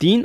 3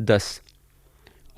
10।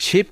6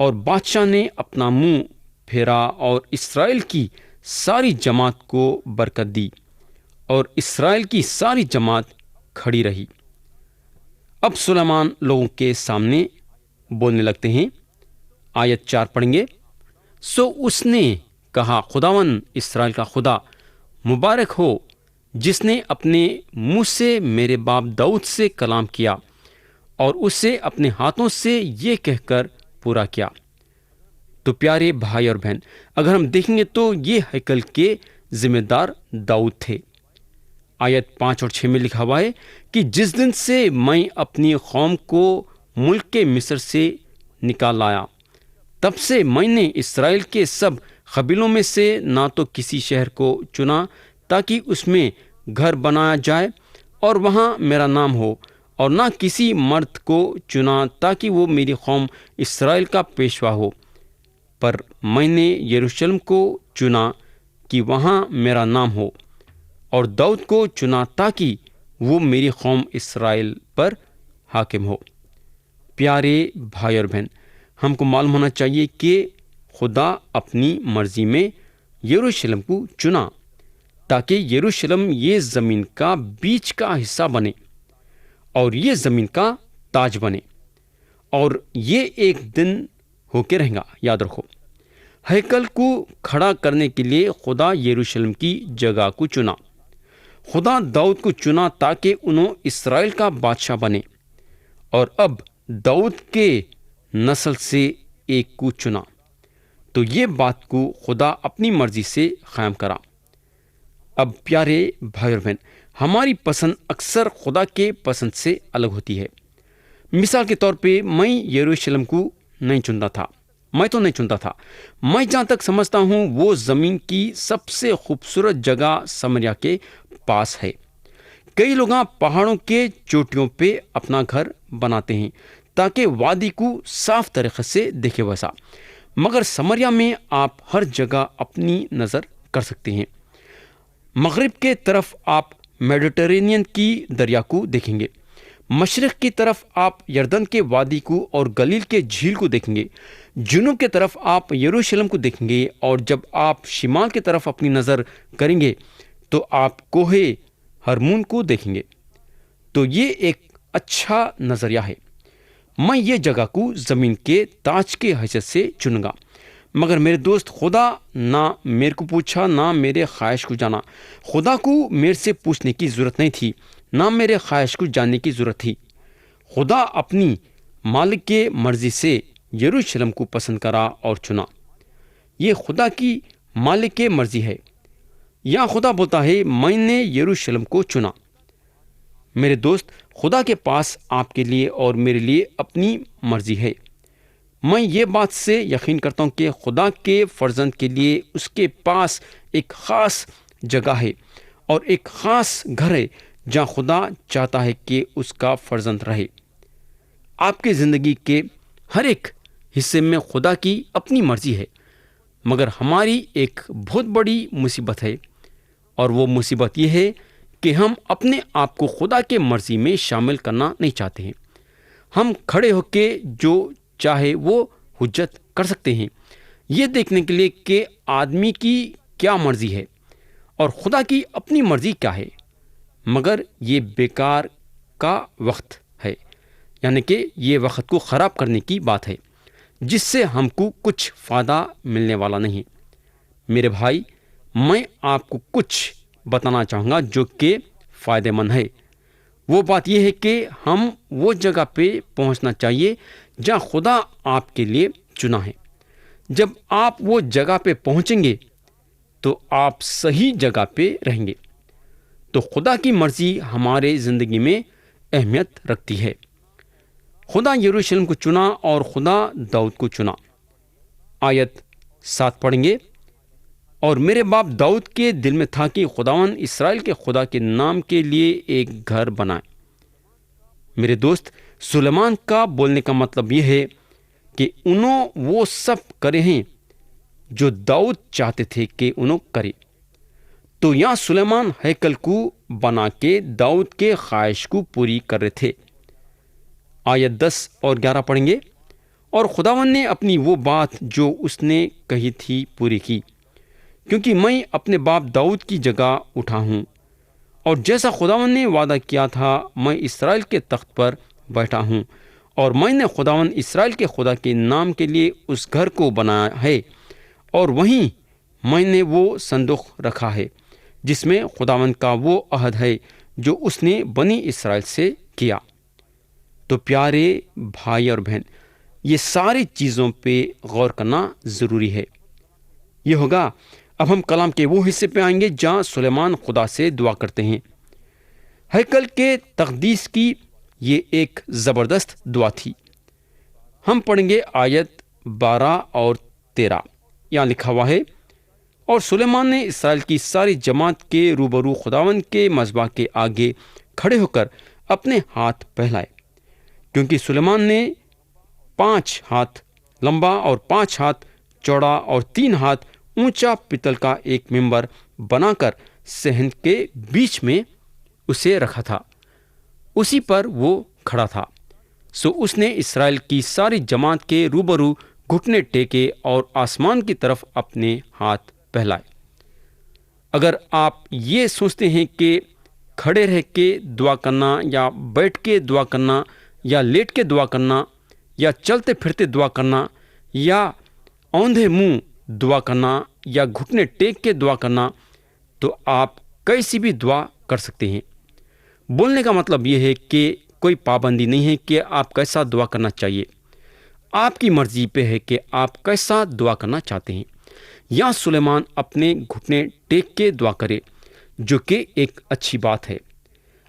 اور بادشاہ نے اپنا منہ پھیرا اور اسرائیل کی ساری جماعت کو برکت دی، اور اسرائیل کی ساری جماعت کھڑی رہی۔ اب سلیمان لوگوں کے سامنے بولنے لگتے ہیں۔ آیت 4 پڑھیں گے۔ سو اس نے کہا، خداوند اسرائیل کا خدا مبارک ہو، جس نے اپنے منہ سے میرے باپ داؤد سے کلام کیا اور اسے اپنے ہاتھوں سے یہ کہہ کر پورا کیا۔ تو پیارے بھائی اور بہن، اگر ہم دیکھیں گے تو یہ ہیکل کے ذمہ دار داؤد تھے۔ آیت 5 اور 6 میں لکھا ہوا ہے کہ جس دن سے میں اپنی قوم کو ملک کے مصر سے نکال لایا، تب سے میں نے اسرائیل کے سب قبیلوں میں سے نہ تو کسی شہر کو چنا تاکہ اس میں گھر بنایا جائے اور وہاں میرا نام ہو، اور نہ کسی مرد کو چنا تاکہ وہ میری قوم اسرائیل کا پیشوا ہو، پر میں نے یروشلم کو چنا کہ وہاں میرا نام ہو، اور داؤد کو چنا تاکہ وہ میری قوم اسرائیل پر حاکم ہو۔ پیارے بھائی اور بہن، ہم کو معلوم ہونا چاہیے کہ خدا اپنی مرضی میں یروشلم کو چنا تاکہ یروشلم یہ زمین کا بیچ کا حصہ بنے اور یہ زمین کا تاج بنے، اور یہ ایک دن ہو کے رہے گا۔ یاد رکھو، ہیکل کو کھڑا کرنے کے لیے خدا یروشلم کی جگہ کو چنا۔ خدا داؤد کو چنا تاکہ انہوں اسرائیل کا بادشاہ بنے، اور اب داؤد کے نسل سے ایک کو چنا، تو یہ بات کو خدا اپنی مرضی سے قائم کرا۔ اب پیارے بھائی اور بہن، ہماری پسند اکثر خدا کے پسند سے الگ ہوتی ہے۔ مثال کے طور پہ میں یروشلم کو نہیں چنتا تھا، میں جہاں تک سمجھتا ہوں وہ زمین کی سب سے خوبصورت جگہ سمریا کے پاس ہے۔ کئی لوگ پہاڑوں کے چوٹیوں پہ اپنا گھر بناتے ہیں تاکہ وادی کو صاف طریقے سے دیکھے ویسا، مگر سمریا میں آپ ہر جگہ اپنی نظر کر سکتے ہیں۔ مغرب کے طرف آپ میڈیٹرینین کی دریا کو دیکھیں گے، مشرق کی طرف آپ یردن کے وادی کو اور گلیل کے جھیل کو دیکھیں گے، جنوب کی طرف آپ یروشلم کو دیکھیں گے، اور جب آپ شمال کی طرف اپنی نظر کریں گے تو آپ کوہ ہرمون کو دیکھیں گے۔ تو یہ ایک اچھا نظریہ ہے۔ میں یہ جگہ کو زمین کے تاج کے حیثیت سے چنوں گا، مگر میرے دوست، خدا نہ میرے کو پوچھا، نہ میرے خواہش کو جانا۔ خدا کو میرے سے پوچھنے کی ضرورت نہیں تھی، نہ میرے خواہش کو جاننے کی ضرورت تھی۔ خدا اپنی مالک کے مرضی سے یروشلم کو پسند کرا اور چنا۔ یہ خدا کی مالک کے مرضی ہے۔ یا خدا بولتا ہے، میں نے یروشلم کو چنا۔ میرے دوست، خدا کے پاس آپ کے لیے اور میرے لیے اپنی مرضی ہے۔ میں یہ بات سے یقین کرتا ہوں کہ خدا کے فرزند کے لیے اس کے پاس ایک خاص جگہ ہے اور ایک خاص گھر ہے جہاں خدا چاہتا ہے کہ اس کا فرزند رہے۔ آپ کی زندگی کے ہر ایک حصے میں خدا کی اپنی مرضی ہے، مگر ہماری ایک بہت بڑی مصیبت ہے، اور وہ مصیبت یہ ہے کہ ہم اپنے آپ کو خدا کے مرضی میں شامل کرنا نہیں چاہتے ہیں۔ ہم کھڑے ہو کے جو چاہے وہ حجت کر سکتے ہیں، یہ دیکھنے کے لیے کہ آدمی کی کیا مرضی ہے اور خدا کی اپنی مرضی کیا ہے، مگر یہ بیکار کا وقت ہے، یعنی کہ یہ وقت کو خراب کرنے کی بات ہے، جس سے ہم کو کچھ فائدہ ملنے والا نہیں۔ میرے بھائی، میں آپ کو کچھ بتانا چاہوں گا جو کہ فائدہ مند ہے۔ وہ بات یہ ہے کہ ہم وہ جگہ پہ پہنچنا چاہیے جہاں خدا آپ کے لیے چنا ہے۔ جب آپ وہ جگہ پہ پہنچیں گے تو آپ صحیح جگہ پہ رہیں گے۔ تو خدا کی مرضی ہمارے زندگی میں اہمیت رکھتی ہے۔ خدا یروشلم کو چنا اور خدا داؤد کو چنا۔ آیت 7 پڑھیں گے۔ اور میرے باپ داؤد کے دل میں تھا کہ خداوند اسرائیل کے خدا کے نام کے لیے ایک گھر بنائے۔ میرے دوست، سلیمان کا بولنے کا مطلب یہ ہے کہ انہوں وہ سب کرے ہیں جو داؤد چاہتے تھے کہ انہوں کرے۔ تو یہاں سلیمان ہیکل کو بنا کے داؤد کے خواہش کو پوری کر رہے تھے۔ آیت 10 اور 11 پڑھیں گے۔ اور خداوند نے اپنی وہ بات جو اس نے کہی تھی پوری کی، کیونکہ میں اپنے باپ داؤد کی جگہ اٹھا ہوں، اور جیسا خداوند نے وعدہ کیا تھا میں اسرائیل کے تخت پر بیٹھا ہوں، اور میں نے خداوند اسرائیل کے خدا کے نام کے لیے اس گھر کو بنایا ہے، اور وہیں میں نے وہ صندوق رکھا ہے جس میں خداوند کا وہ عہد ہے جو اس نے بنی اسرائیل سے کیا۔ تو پیارے بھائی اور بہن، یہ ساری چیزوں پہ غور کرنا ضروری ہے۔ یہ ہوگا اب ہم کلام کے وہ حصے پہ آئیں گے جہاں سلیمان خدا سے دعا کرتے ہیں۔ ہیکل کے تقدیس کی یہ ایک زبردست دعا تھی۔ ہم پڑھیں گے آیت 12 اور 13، یہاں لکھا ہوا ہے، اور سلیمان نے اسرائیل کی ساری جماعت کے روبرو خداوند کے مذبح کے آگے کھڑے ہو کر اپنے ہاتھ پھیلائے، کیونکہ سلیمان نے 5 ہاتھ لمبا اور 5 ہاتھ چوڑا اور 3 ہاتھ اونچا پتل کا ایک ممبر بنا کر صحن کے بیچ میں اسے رکھا تھا، اسی پر وہ کھڑا تھا۔ سو اس نے اسرائیل کی ساری جماعت کے روبرو گھٹنے ٹیکے اور آسمان کی طرف اپنے ہاتھ پھیلائے۔ اگر آپ یہ سوچتے ہیں کہ کھڑے رہ کے دعا کرنا یا بیٹھ کے دعا کرنا یا لیٹ کے دعا کرنا یا چلتے پھرتے دعا کرنا یا اوندھے منہ دعا کرنا یا گھٹنے ٹیک کے دعا کرنا، تو آپ کیسی بھی دعا کر سکتے ہیں۔ بولنے کا مطلب یہ ہے کہ کوئی پابندی نہیں ہے کہ آپ کیسا دعا کرنا چاہیے، آپ کی مرضی پہ ہے کہ آپ کیسا دعا کرنا چاہتے ہیں۔ یا سلیمان اپنے گھٹنے ٹیک کے دعا کرے، جو کہ ایک اچھی بات ہے۔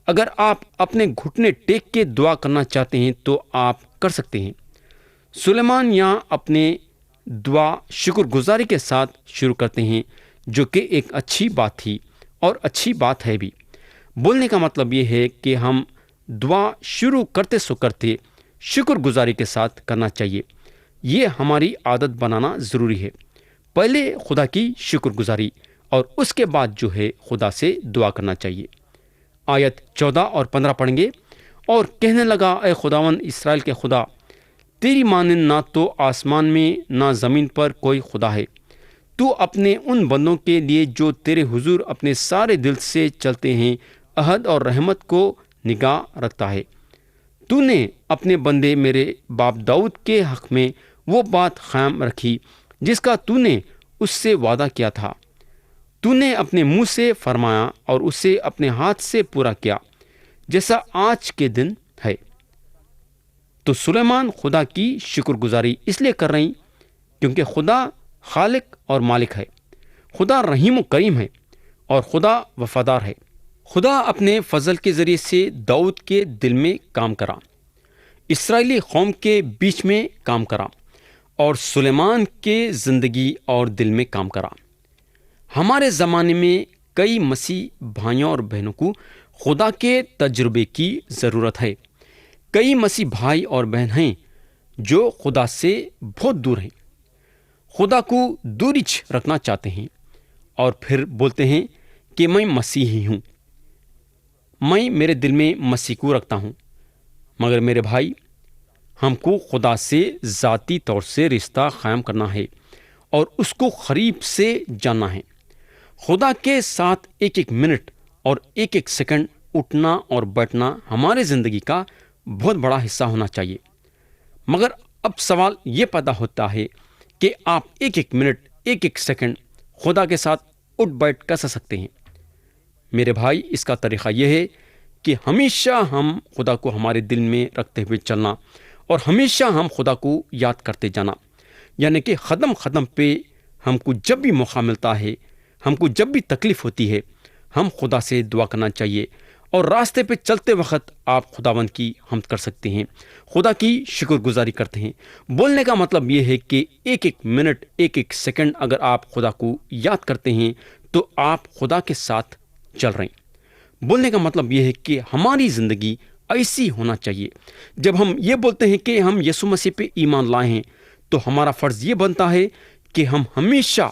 اگر آپ اپنے گھٹنے ٹیک کے دعا کرنا چاہتے ہیں تو آپ کر سکتے ہیں۔ سلیمان یہاں اپنے دعا شکر گزاری کے ساتھ شروع کرتے ہیں، جو کہ ایک اچھی بات تھی اور اچھی بات ہے بھی۔ بولنے کا مطلب یہ ہے کہ ہم دعا شروع کرتے شکر گزاری کے ساتھ کرنا چاہیے۔ یہ ہماری عادت بنانا ضروری ہے۔ پہلے خدا کی شکر گزاری اور اس کے بعد جو ہے خدا سے دعا کرنا چاہیے۔ آیت 14 اور 15 پڑھیں گے، اور کہنے لگا، اے خداوند اسرائیل کے خدا، تیری مانند نہ تو آسمان میں نہ زمین پر کوئی خدا ہے۔ تو اپنے ان بندوں کے لیے جو تیرے حضور اپنے سارے دل سے چلتے ہیں عہد اور رحمت کو نگاہ رکھتا ہے۔ تو نے اپنے بندے میرے باپ داؤد کے حق میں وہ بات قائم رکھی جس کا تو نے اس سے وعدہ کیا تھا۔ تو نے اپنے منہ سے فرمایا اور اسے اپنے ہاتھ سے پورا کیا، جیسا آج کے دن ہے۔ تو سلیمان خدا کی شکر گزاری اس لیے کر رہی کیونکہ خدا خالق اور مالک ہے، خدا رحیم و کریم ہے، اور خدا وفادار ہے۔ خدا اپنے فضل کے ذریعے سے داؤد کے دل میں کام کرا، اسرائیلی قوم کے بیچ میں کام کرا، اور سلیمان کے زندگی اور دل میں کام کرا۔ ہمارے زمانے میں کئی مسیح بھائیوں اور بہنوں کو خدا کے تجربے کی ضرورت ہے۔ کئی مسیح بھائی اور بہن ہیں جو خدا سے بہت دور ہیں، خدا کو دورچ رکھنا چاہتے ہیں، اور پھر بولتے ہیں کہ میں مسیحی ہوں، میں میرے دل میں مسیح کو رکھتا ہوں۔ مگر میرے بھائی، ہم کو خدا سے ذاتی طور سے رشتہ قائم کرنا ہے اور اس کو قریب سے جاننا ہے۔ خدا کے ساتھ ایک ایک منٹ اور ایک ایک سیکنڈ اٹھنا اور بیٹھنا ہمارے زندگی کا بہت بڑا حصہ ہونا چاہیے۔ مگر اب سوال یہ پیدا ہوتا ہے کہ آپ ایک ایک منٹ ایک ایک سیکنڈ خدا کے ساتھ اٹھ بیٹھ کیسے سکتے ہیں؟ میرے بھائی، اس کا طریقہ یہ ہے کہ ہمیشہ ہم خدا کو ہمارے دل میں رکھتے ہوئے چلنا، اور ہمیشہ ہم خدا کو یاد کرتے جانا، یعنی کہ قدم پہ ہم کو جب بھی موقع ملتا ہے، ہم کو جب بھی تکلیف ہوتی ہے، ہم خدا سے دعا کرنا چاہیے، اور راستے پہ چلتے وقت آپ خداوند کی حمد کر سکتے ہیں، خدا کی شکر گزاری کرتے ہیں۔ بولنے کا مطلب یہ ہے کہ ایک ایک منٹ ایک ایک سیکنڈ اگر آپ خدا کو یاد کرتے ہیں تو آپ خدا کے ساتھ چل رہے ہیں۔ بولنے کا مطلب یہ ہے کہ ہماری زندگی ایسی ہونا چاہیے۔ جب ہم یہ بولتے ہیں کہ ہم یسوع مسیح پہ ایمان لائے ہیں تو ہمارا فرض یہ بنتا ہے کہ ہم ہمیشہ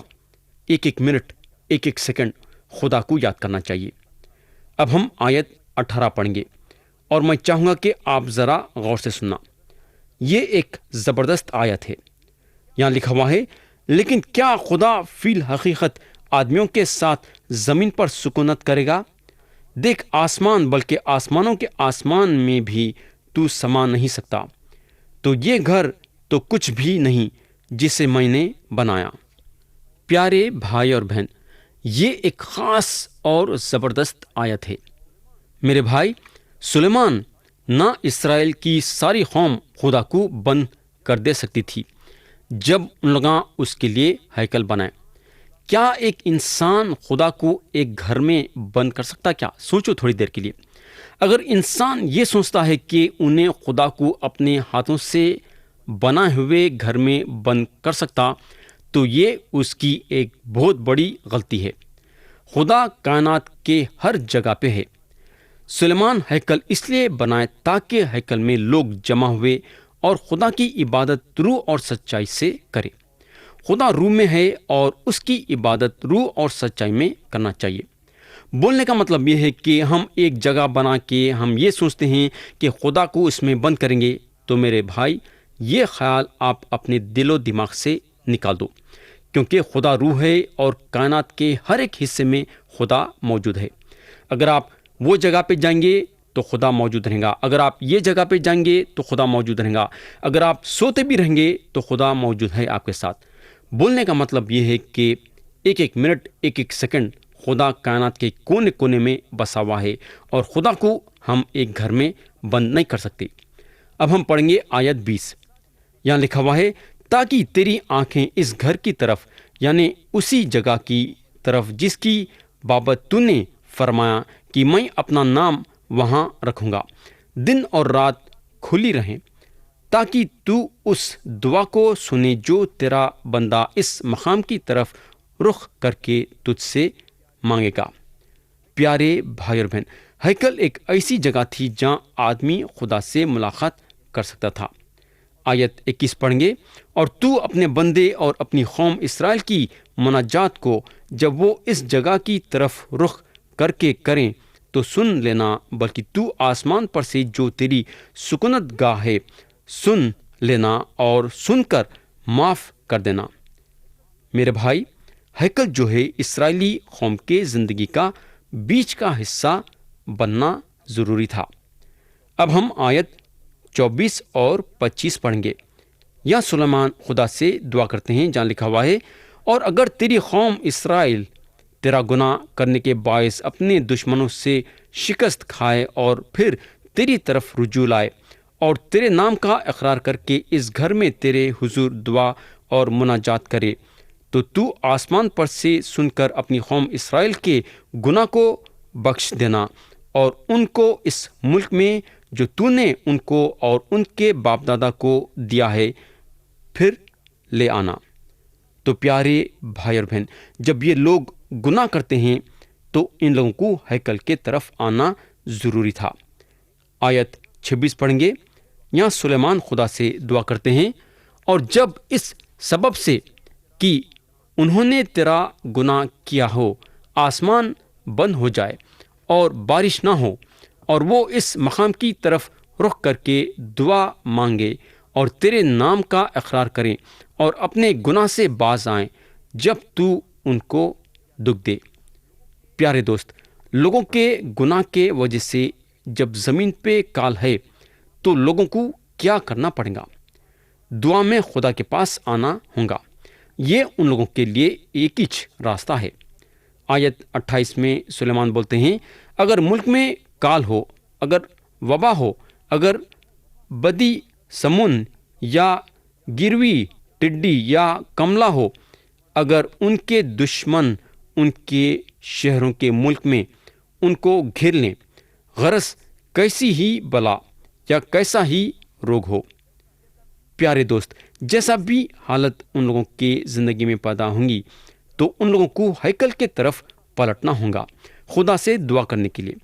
ایک ایک منٹ ایک ایک سیکنڈ خدا کو یاد کرنا چاہیے۔ اب ہم آیت 18 پڑھیں گے، اور میں چاہوں گا کہ آپ ذرا غور سے سننا۔ یہ ایک زبردست آیت ہے۔ یہاں لکھا ہوا ہے، لیکن کیا خدا فی الحقیقت آدمیوں کے ساتھ زمین پر سکونت کرے گا؟ دیکھ آسمان، بلکہ آسمانوں کے آسمان میں بھی تو سما نہیں سکتا، تو یہ گھر تو کچھ بھی نہیں جسے میں نے بنایا۔ پیارے بھائی اور بہن، یہ ایک خاص اور زبردست آیت ہے۔ میرے بھائی، سلیمان نہ اسرائیل کی ساری قوم خدا کو بند کر دے سکتی تھی جب ان لوگوں اس کے لیے ہیکل بنائے۔ کیا ایک انسان خدا کو ایک گھر میں بند کر سکتا؟ کیا سوچو تھوڑی دیر کے لیے۔ اگر انسان یہ سوچتا ہے کہ انہیں خدا کو اپنے ہاتھوں سے بنائے ہوئے گھر میں بند کر سکتا، تو یہ اس کی ایک بہت بڑی غلطی ہے۔ خدا کائنات کے ہر جگہ پہ ہے۔ سلیمان ہیکل اس لیے بنائے تاکہ ہیکل میں لوگ جمع ہوئے اور خدا کی عبادت روح اور سچائی سے کرے۔ خدا روح میں ہے اور اس کی عبادت روح اور سچائی میں کرنا چاہیے۔ بولنے کا مطلب یہ ہے کہ ہم ایک جگہ بنا کے ہم یہ سوچتے ہیں کہ خدا کو اس میں بند کریں گے، تو میرے بھائی یہ خیال آپ اپنے دل و دماغ سے نکال دو، کیونکہ خدا روح ہے اور کائنات کے ہر ایک حصے میں خدا موجود ہے۔ اگر آپ وہ جگہ پہ جائیں گے تو خدا موجود رہے گا، اگر آپ یہ جگہ پہ جائیں گے تو خدا موجود رہے گا، اگر آپ سوتے بھی رہیں گے تو خدا موجود ہے آپ کے ساتھ۔ بولنے کا مطلب یہ ہے کہ ایک ایک منٹ، ایک ایک سیکنڈ خدا کائنات کے کونے کونے میں بسا ہوا ہے، اور خدا کو ہم ایک گھر میں بند نہیں کر سکتے۔ اب ہم پڑھیں گے آیت 20۔ یہاں لکھا ہوا ہے، تاکہ تیری آنکھیں اس گھر کی طرف، یعنی اسی جگہ کی طرف جس کی بابت تو نے فرمایا کہ میں اپنا نام وہاں رکھوں گا، دن اور رات کھلی رہیں، تاکہ تو اس دعا کو سنے جو تیرا بندہ اس مقام کی طرف رخ کر کے تجھ سے مانگے گا۔ پیارے بھائی اور بہن، ہیکل ایک ایسی جگہ تھی جہاں آدمی خدا سے ملاقات کر سکتا تھا۔ آیت 21 پڑھیں گے، اور تو اپنے بندے اور اپنی قوم اسرائیل کی مناجات کو جب وہ اس جگہ کی طرف رخ کر کے کریں تو سن لینا، بلکہ تو آسمان پر سے جو تیری سکونت گاہ ہے سن لینا اور سن کر معاف کر دینا۔ میرے بھائی، ہیکل جو ہے اسرائیلی قوم کے زندگی کا بیچ کا حصہ بننا ضروری تھا۔ اب ہم آیت 24 اور 25 پڑھیں گے۔ یہاں سلیمان خدا سے دعا کرتے ہیں، جہاں لکھا ہوا ہے، اور اگر تیری قوم اسرائیل تیرا گناہ کرنے کے باعث اپنے دشمنوں سے شکست کھائے اور پھر تیری طرف رجوع لائے اور تیرے نام کا اقرار کر کے اس گھر میں تیرے حضور دعا اور مناجات کرے، تو تو آسمان پر سے سن کر اپنی قوم اسرائیل کے گناہ کو بخش دینا اور ان کو اس ملک میں جو تو نے ان کو اور ان کے باپ دادا کو دیا ہے پھر لے آنا۔ تو پیارے بھائی اور بہن، جب یہ لوگ گناہ کرتے ہیں تو ان لوگوں کو ہیکل کے طرف آنا ضروری تھا۔ آیت 26 پڑھیں گے۔ یہاں سلیمان خدا سے دعا کرتے ہیں، اور جب اس سبب سے کہ انہوں نے تیرا گناہ کیا ہو آسمان بند ہو جائے اور بارش نہ ہو، اور وہ اس مقام کی طرف رخ کر کے دعا مانگے اور تیرے نام کا اقرار کریں اور اپنے گناہ سے باز آئیں، جب تو ان کو دکھ دے۔ پیارے دوست، لوگوں کے گناہ کے وجہ سے جب زمین پہ کال ہے تو لوگوں کو کیا کرنا پڑے گا؟ دعا میں خدا کے پاس آنا ہوگا۔ یہ ان لوگوں کے لیے ایک ہی راستہ ہے۔ آیت 28 میں سلیمان بولتے ہیں، اگر ملک میں کال ہو، اگر وبا ہو، اگر بدی سمن یا گروی ٹڈی یا کملا ہو، اگر ان کے دشمن ان کے شہروں کے ملک میں ان کو گھیر لیں، غرض کیسی ہی بلا یا کیسا ہی روگ ہو۔ پیارے دوست، جیسا بھی حالت ان لوگوں کے زندگی میں پیدا ہوں گی تو ان لوگوں کو ہیکل کے طرف پلٹنا ہوگا خدا سے دعا کرنے کے لیے۔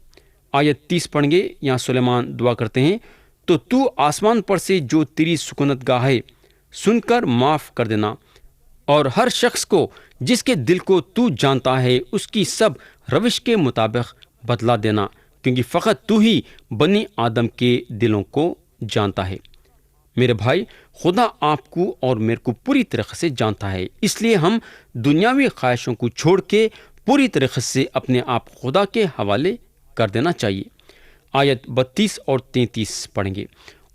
آیت 30 پڑھیں گے۔ یہاں سلیمان دعا کرتے ہیں، تو آسمان پر سے جو تیری سکونت گاہ ہے سن کر معاف کر دینا، اور ہر شخص کو جس کے دل کو تو جانتا ہے اس کی سب روش کے مطابق بدلا دینا، کیونکہ فقط تو ہی بنی آدم کے دلوں کو جانتا ہے۔ میرے بھائی، خدا آپ کو اور میرے کو پوری طریقے سے جانتا ہے، اس لیے ہم دنیاوی خواہشوں کو چھوڑ کے پوری طریقے سے اپنے آپ خدا کے حوالے کر دینا چاہیے۔ آیت 32 اور 33 پڑھیں گے۔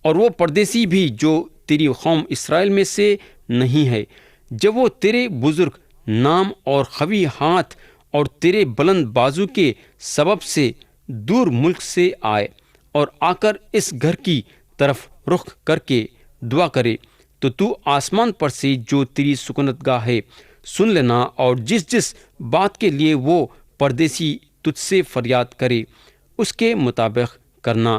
اور وہ پردیسی بھی جو تیری قوم اسرائیل میں سے نہیں ہے، جب وہ تیرے بزرگ نام اور قوی ہاتھ اور تیرے بلند بازو کے سبب سے دور ملک سے آئے اور آ کر اس گھر کی طرف رخ کر کے دعا کرے، تو آسمان پر سے جو تیری سکونت گاہ ہے سن لینا، اور جس بات کے لیے وہ پردیسی تجھ سے فریاد کرے اس کے مطابق کرنا،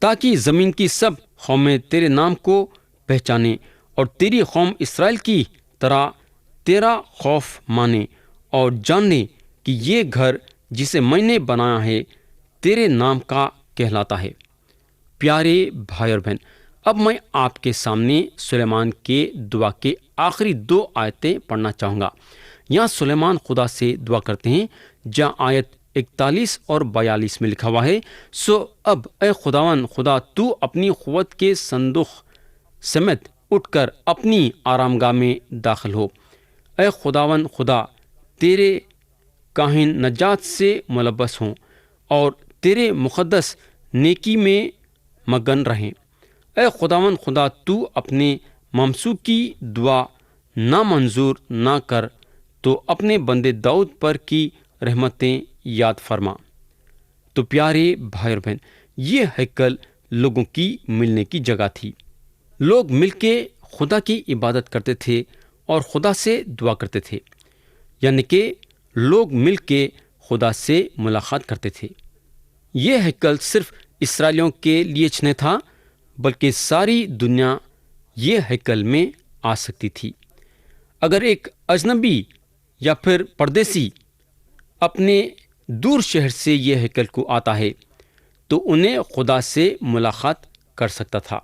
تاکہ زمین کی سب قومیں تیرے نام کو پہچانیں اور تیری قوم اسرائیل کی طرح تیرا خوف مانے اور جاننے کہ یہ گھر جسے میں نے بنایا ہے تیرے نام کا کہلاتا ہے۔ پیارے بھائی اور بہن، اب میں آپ کے سامنے سلیمان کے دعا کے آخری 2 آیتیں پڑھنا چاہوں گا۔ یہاں سلیمان خدا سے دعا کرتے ہیں، جہاں آیت 41 اور 42 میں لکھا ہوا ہے، سو اب اے خداوند خدا، تو اپنی قوت کے صندوق سمیت اٹھ کر اپنی آرام گاہ میں داخل ہو۔ اے خداوند خدا، تیرے کاہن نجات سے ملبس ہوں اور تیرے مقدس نیکی میں مگن رہیں۔ اے خداوند خدا، تو اپنے ممسوح کی دعا نامنظور نہ کر، تو اپنے بندے داؤد پر کی رحمتیں یاد فرما۔ تو پیارے بھائی اور بہن، یہ ہیکل لوگوں کی ملنے کی جگہ تھی۔ لوگ مل کے خدا کی عبادت کرتے تھے اور خدا سے دعا کرتے تھے، یعنی کہ لوگ مل کے خدا سے ملاقات کرتے تھے۔ یہ ہیکل صرف اسرائیلیوں کے لیے نہیں تھا، بلکہ ساری دنیا یہ ہیکل میں آ سکتی تھی۔ اگر ایک اجنبی یا پھر پردیسی اپنے دور شہر سے یہ ہیکل کو آتا ہے تو انہیں خدا سے ملاقات کر سکتا تھا۔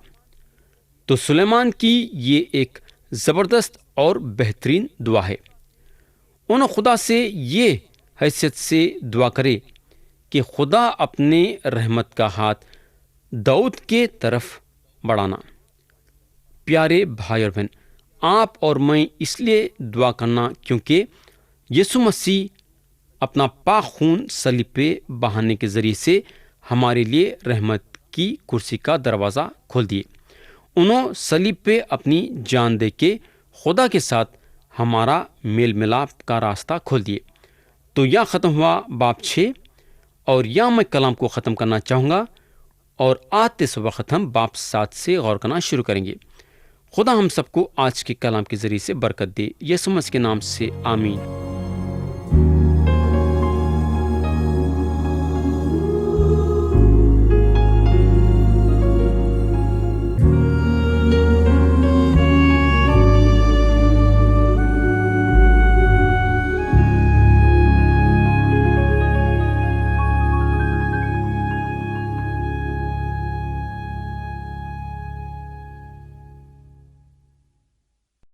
تو سلیمان کی یہ ایک زبردست اور بہترین دعا ہے۔ انہوں خدا سے یہ حیثیت سے دعا کرے کہ خدا اپنے رحمت کا ہاتھ داؤد کے طرف بڑھانا۔ پیارے بھائی اور بہن، آپ اور میں اس لیے دعا کرنا کیونکہ یسوع مسیح اپنا پاک خون صلیب پہ بہانے کے ذریعے سے ہمارے لیے رحمت کی کرسی کا دروازہ کھول دیے۔ انہوں صلیب پہ اپنی جان دے کے خدا کے ساتھ ہمارا میل ملاپ کا راستہ کھول دیے۔ تو یہاں ختم ہوا باب 6، اور یہاں میں کلام کو ختم کرنا چاہوں گا، اور آتے اس وقت ہم باب 7 سے غور کرنا شروع کریں گے۔ خدا ہم سب کو آج کے کلام کے ذریعے سے برکت دے، یسوع مسیح کے نام سے آمین۔